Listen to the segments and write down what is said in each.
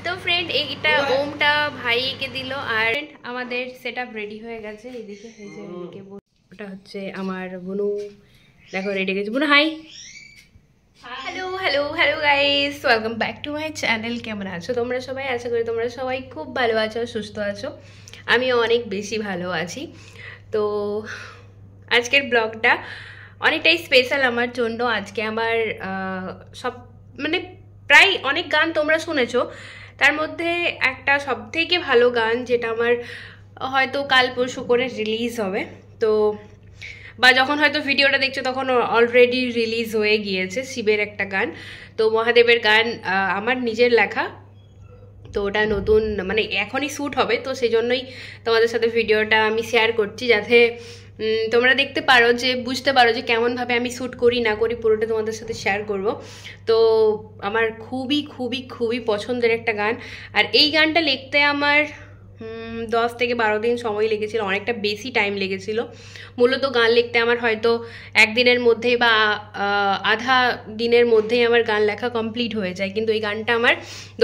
তো ফ্রেন্ড এইটা ওমটা ভাইকে দিল আর আমাদের সেটআপ রেডি হয়ে গেছে। এইদিকে ওটা হচ্ছে আমার বুনু, দেখো রেডি গেছে। বুনু hi. Hello hello hello guys, welcome back to my channel. কেমন আছো তোমরা সবাই? আশা করি তোমরা সবাই খুব ভালো আছো, সুস্থ আছো। আমিও অনেক বেশি ভালো আছি। তো আজকের ব্লগটা অনেকটাই স্পেশাল আমার জন্য। আজকে আমার সব মানে প্রায় অনেক গান তোমরা শুনেছো, তার মধ্যে একটা সবথেকে ভালো গান যেটা আমার হয়তো কাল পরশু করে রিলিজ হবে, তো বা যখন হয়তো ভিডিওটা দেখছো তখন অলরেডি রিলিজ হয়ে গিয়েছে। শিবের একটা গান, তো মহাদেবের গান, আমার নিজের লেখা। তো ওটা নতুন মানে এখনই শ্যুট হবে, তো সেই জন্যই তোমাদের সাথে ভিডিওটা আমি শেয়ার করছি, যাতে তোমরা দেখতে পারো, যে বুঝতে পারো যে কেমনভাবে আমি শ্যুট করি না করি, পুরোটা তোমাদের সাথে শেয়ার করব। তো আমার খুবই খুবই খুবই পছন্দের একটা গান। আর এই গানটা লিখতে আমার 10 থেকে 12 দিন সময় লেগেছিল, অনেকটা বেশি টাইম লেগেছিল। মূলত গান লিখতে আমার হয়তো একদিনের মধ্যেই বা আধা দিনের মধ্যেই আমার গান লেখা কমপ্লিট হয়ে যায়, কিন্তু এই গানটা আমার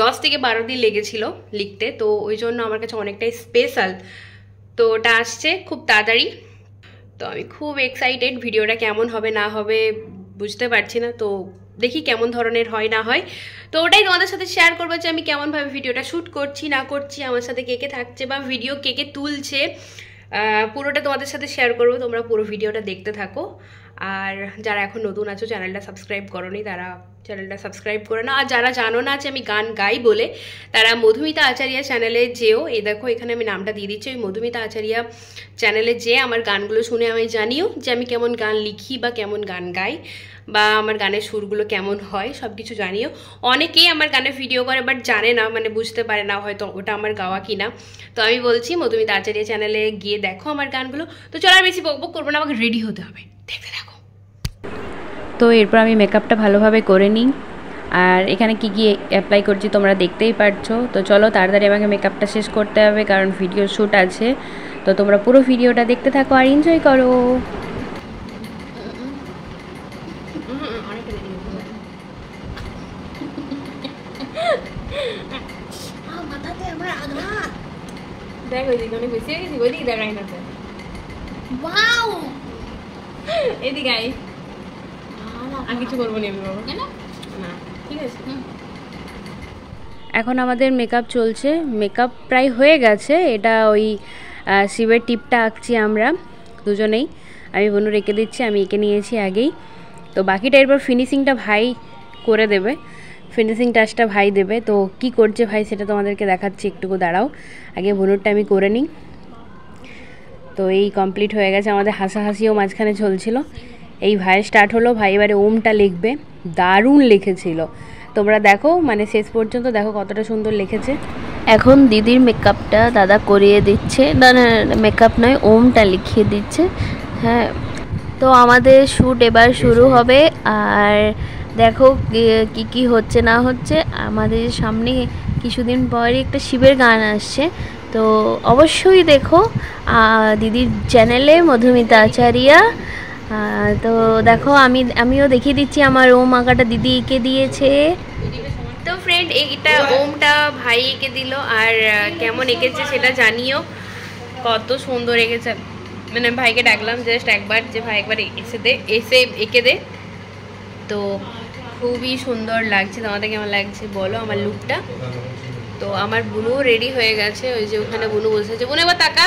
10 থেকে 12 দিন লেগেছিল লিখতে। তো ওই জন্য আমার কাছে অনেকটাই স্পেশাল। তো ওটা আসছে খুব তাড়াতাড়ি, তো আমি খুব এক্সাইটেড। ভিডিওটা কেমন হবে না হবে বুঝতে পারছি না, তো দেখি কেমন ধরনের হয় না হয়। তো ওটাই তোমাদের সাথে শেয়ার করবো যে আমি কেমনভাবে ভিডিওটা শ্যুট করছি না করছি, আমার সাথে কে কে থাকছে বা ভিডিও কে কে তুলছে, পুরোটা তোমাদের সাথে শেয়ার করবো। তোমরা পুরো ভিডিওটা দেখতে থাকো। আর যারা এখন নতুন আছো, চ্যানেলটা সাবস্ক্রাইব করোনি, তারা চ্যানেলটা সাবস্ক্রাইব করে না। আর যারা জানো না যে আমি গান গাই বলে, তারা মধুমিতা আচারিয়া চ্যানেলে যেও। এই দেখো এখানে আমি নামটা দিয়ে দিচ্ছি, ওই মধুমিতা আচারিয়া চ্যানেলে যে আমার গানগুলো শুনে আমি জানিও যে আমি কেমন গান লিখি বা কেমন গান গাই, বা আমার গানের সুরগুলো কেমন হয়, সব কিছু জানিও। অনেকেই আমার গানে ভিডিও করে বাট জানে না, মানে বুঝতে পারে না হয়তো ওটা আমার গাওয়া কিনা। তো আমি বলছি মধুমিতা আচারিয়া চ্যানেলে গিয়ে দেখো আমার গানগুলো। তো চলো আর বেশি বকবক করবো না, আমাকে রেডি হতে হবে, দেখতে থাকো। তো এরপর আমি মেকআপটা ভালোভাবে করে নিই, আর এখানে কি কি অ্যাপ্লাই করছি তোমরা দেখতেই পারছো। তো চলো তাড়াতাড়ি আমাকে মেকআপটা শেষ করতে হবে, কারণ ভিডিও শ্যুট আছে। তো তোমরা পুরো ভিডিওটা দেখতে থাকো আর এনজয় করো। দেখ ওইদিকে অনেক বেশি হয়ে গেছি, ওইদিকে দেখাই না। এদিকে আই, আমি কিছু করবো না, না ঠিক আছে। এখন আমাদের মেকআপ চলছে, মেকআপ প্রায় হয়ে গেছে। এটা ওই শিবের টিপটা আঁকছি আমরা দুজনেই, আমি বনু রেখে দিচ্ছি, আমি এঁকে নিয়েছি আগেই। তো বাকিটা এরপর ফিনিশিংটা ভাই করে দেবে, ফিনিশিং টাচটা ভাই দেবে। তো কি করছে ভাই সেটা তোমাদেরকে দেখাচ্ছি, একটুকু দাঁড়াও, আগে বনুরটা আমি করে নিই। তো এই কমপ্লিট হয়ে গেছে আমাদের, হাসাহাসিও মাঝখানে চলছিল। এই ভাই স্টার্ট হলো, ভাই এবারে ওমটা লিখবে, দারুণ লিখেছিল। তোমরা দেখো মানে শেষ পর্যন্ত দেখো কতটা সুন্দর লিখেছে। এখন দিদির মেকআপটা দাদা করিয়ে দিচ্ছে, না না মেকআপ নয়, ওমটা লিখিয়ে দিচ্ছে। হ্যাঁ, তো আমাদের শ্যুট এবার শুরু হবে। আর দেখো কি কি হচ্ছে না হচ্ছে। আমাদের সামনে কিছুদিন পরই একটা শিবের গান আসছে, তো অবশ্যই দেখো দিদির চ্যানেলে মধুমিতা আচারিয়া। তো দেখো আমিও দেখিয়ে দিচ্ছি আমার ওম আঁকাটা দিদি এঁকে দিয়েছে। তো ফ্রেন্ড এইটা ওমটা ভাই এঁকে দিল, আর কেমন এঁকেছে সেটা জানিও, কত সুন্দর এঁকেছে। মানে ভাইকে ডাকলাম জাস্ট একবার, যে ভাই একবার এসে এঁকে দে। তো খুবই সুন্দর লাগছে, তোমাদের কেমন লাগছে বলো আমার লুকটা। তো আমার বুনু রেডি হয়ে গেছে, ওই যে ওখানে বুনু বসেছে। বুনু এবার তাকা।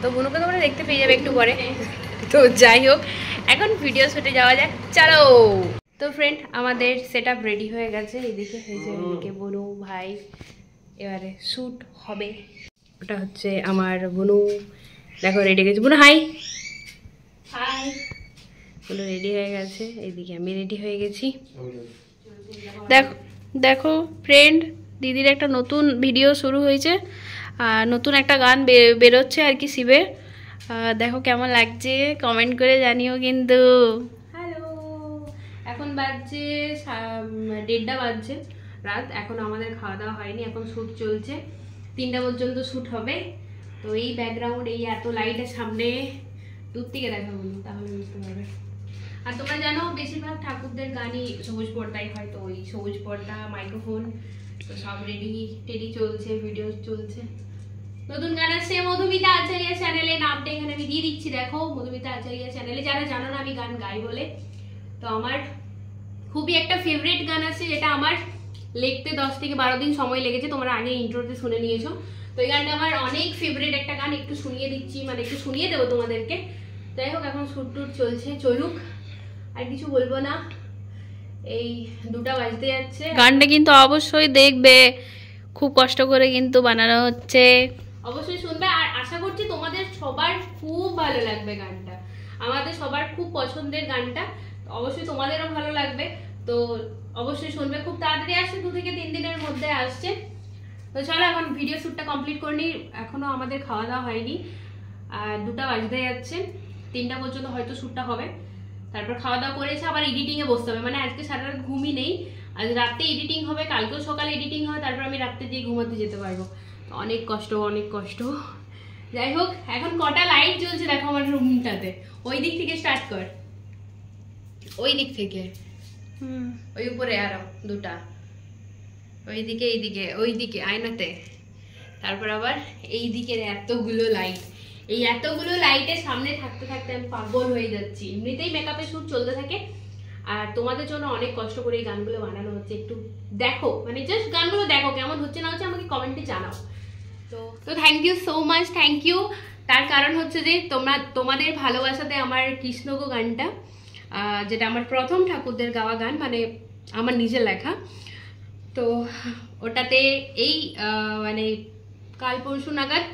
তো বুনুকে তোমরা দেখতে পেয়ে যাবে একটু পরে। তো যাই হোক, এখন ভিডিও শুটে যাওয়া যাক, চলো। তো ফ্রেন্ড আমাদের সেটআপ রেডি হয়ে গেছে, এদিকে হয়েছে, এদিকে বুনু ভাই, এবারে শ্যুট হবে। ওটা হচ্ছে আমার বুনু, দেখো রেডি গেছে। বুনু হাই। হাই। বুনু রেডি হয়ে গেছে, এইদিকে আমি রেডি হয়ে গেছি। দেখো দেখো ফ্রেন্ড, দিদির একটা নতুন ভিডিও শুরু হয়েছে, আর নতুন একটা গান বেরোচ্ছে আর কি শিবের। দেখো কেমন লাগছে কমেন্ট করে জানিও কিন্তু। হ্যালো, এখন বাজছে 1:30 বাজছে রাত, এখন আমাদের খাওয়া দাওয়া হয়নি, এখন শ্যুট চলছে, 3টা পর্যন্ত শ্যুট হবে। তো এই ব্যাকগ্রাউন্ড, এই এত লাইটের সামনে দূর থেকে দেখা বলুন, তাহলে বুঝতে পারবে। আর তোমরা জানো বেশিরভাগ ঠাকুরদের গানই সবুজ পর্দায় হয়, তো ওই সবুজ পর্দা, মাইক্রোফোন তো সব টেডি চলছে, ভিডিও চলছে। নতুন গান আসছে মধুমিতা আচারিয়া চ্যানেলে, নামটা এখানে আমি দিয়ে দিচ্ছি, দেখো মধুমিতা আচারিয়া চ্যানেলে। যারা জানো না আমি গান গাই বলে, তো আমার খুবই একটা ফেভারিট গান আছে যেটা আমার লিখতে 10 থেকে 12 দিন সময় লেগেছে, তোমরা আগে ইন্ট্রোতে শুনে নিয়েছো। তো এই গানটা আমার অনেক ফেভারিট একটা গান, একটু শুনিয়ে দিচ্ছি, মানে একটু শুনিয়ে দেবো তোমাদেরকে। যাই হোক, এখন শুট টুট চলছে, চলুক, আর কিছু বলবো না। এই 2টা বাজতে যাচ্ছে। গানটা কিন্তু অবশ্যই দেখবে, খুব কষ্ট করে কিন্তু বানানো হচ্ছে, অবশ্যই শুনবে। আর আশা করছি তোমাদের সবার খুব ভালো লাগবে গানটা, আমাদের সবার খুব পছন্দের গানটা, অবশ্যই তোমাদেরও ভালো লাগবে। তো অবশ্যই শুনবে, খুব তাড়াতাড়ি আসছে, 2 থেকে 3 দিনের মধ্যে আসছে। তো চলো এখন ভিডিও শ্যুটটা কমপ্লিট করে নিই, এখনো আমাদের খাওয়া দাওয়া হয়নি, আর 2টা বাজতে যাচ্ছে, 3টা পর্যন্ত হয়তো শ্যুটটা হবে, তারপর খাওয়া দাওয়া করেছে আবার এডিটিংয়ে বসতে হবে। মানে আজকে সারা রাত ঘুমই নেই, আজ রাতে এডিটিং হবে, কালকেও সকালে এডিটিং হবে, তারপর আমি রাত্রে দিয়ে ঘুমাতে যেতে পারবো। অনেক কষ্ট, অনেক কষ্ট। যাই হোক, এখন কটা লাইট জ্বলছে দেখো আমার রুমটাতে, ওই দিক থেকে স্টার্ট কর, ওই দিক থেকে, ওই উপরে আরো 2টা, ওইদিকে, এইদিকে, ওইদিকে আয়নাতে, তারপর আবার এই দিকের এতগুলো লাইট। এই এতগুলো লাইটের সামনে থাকতে থাকতে আমি পাগল হয়ে যাচ্ছি। এমনিতেই মেকআপের শুট চলতে থাকে, আর তোমাদের জন্য অনেক কষ্ট করে এই গানগুলো বানানো হচ্ছে। একটু দেখো, মানে জাস্ট গানগুলো দেখো কেমন হচ্ছে না হচ্ছে, আমাকে কমেন্টে জানাও। তো thank you so much, thank you. তার কারণ হচ্ছে যে তোমাদের ভালোবাসাতে আমার কৃষ্ণগো গানটা, যেটা আমার প্রথম ঠাকুরদের গাওয়া গান, মানে আমার নিজের লেখা, তো ওটাতে এই মানে কাল পরশু নাগাদ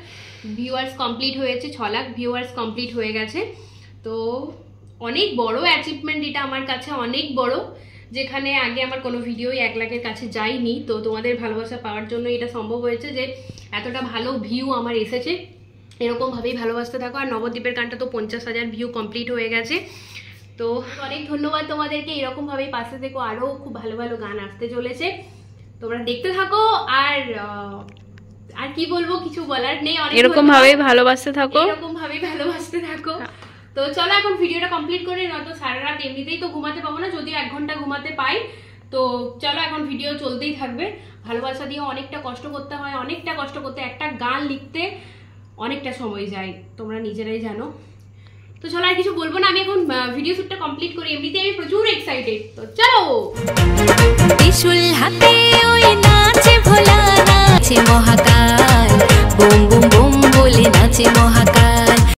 ভিউয়ার্স কমপ্লিট হয়েছে, 6 লাখ ভিউয়ার্স কমপ্লিট হয়ে গেছে। তো অনেক বড় অ্যাচিভমেন্ট এটা আমার কাছে, অনেক বড়, যেখানে আগে আমার কোনো ভিডিওই 1 লাখের কাছে যায়নি। তো তোমাদের ভালোবাসা পাওয়ার জন্য এটা সম্ভব হয়েছে, যে এতটা ভালো ভিউ আমার এসেছে। এরকমভাবেই ভালোবাসতে থাকো। আর নবদ্বীপের গানটা তো 50,000 ভিউ কমপ্লিট হয়ে গেছে। তো অনেক ধন্যবাদ তোমাদেরকে, এরকমভাবেই পাশে থেকো, আরও খুব ভালো ভালো গান আসতে চলেছে, তোমরা দেখতে থাকো। আর কি বলবো, কিছু বলার নেই, এরকম ভাবেই ভালোবাসতে থাকো, এরকম ভাবেই ভালোবাসতে থাকো। তো চলো এখন ভিডিওটা কমপ্লিট করে, নয়তো সারা রাত এমনিতেই তো ঘুমাতে পাবো না, যদিও 1 ঘন্টা ঘুমাতে পাই। তো চলো এখন ভিডিও চলতেই থাকবে। ভালোবাসা দিয়ে অনেকটা কষ্ট করতে হয়, অনেকটা কষ্ট করতে, একটা গান লিখতে অনেকটা সময় যায়, তোমরা নিজেরাই জানো। তো চলো আর কিছু বলবো না, আমি এখন ভিডিও শ্যুটটা কমপ্লিট করি, এমনিতে আমি প্রচুর এক্সাইটেড। তো চলো। ত্রিশূল হাতে ওই নাচে ভোলা, নাচে মহাকাল, বুম বুম বুম বলে নাচে মহাকাল।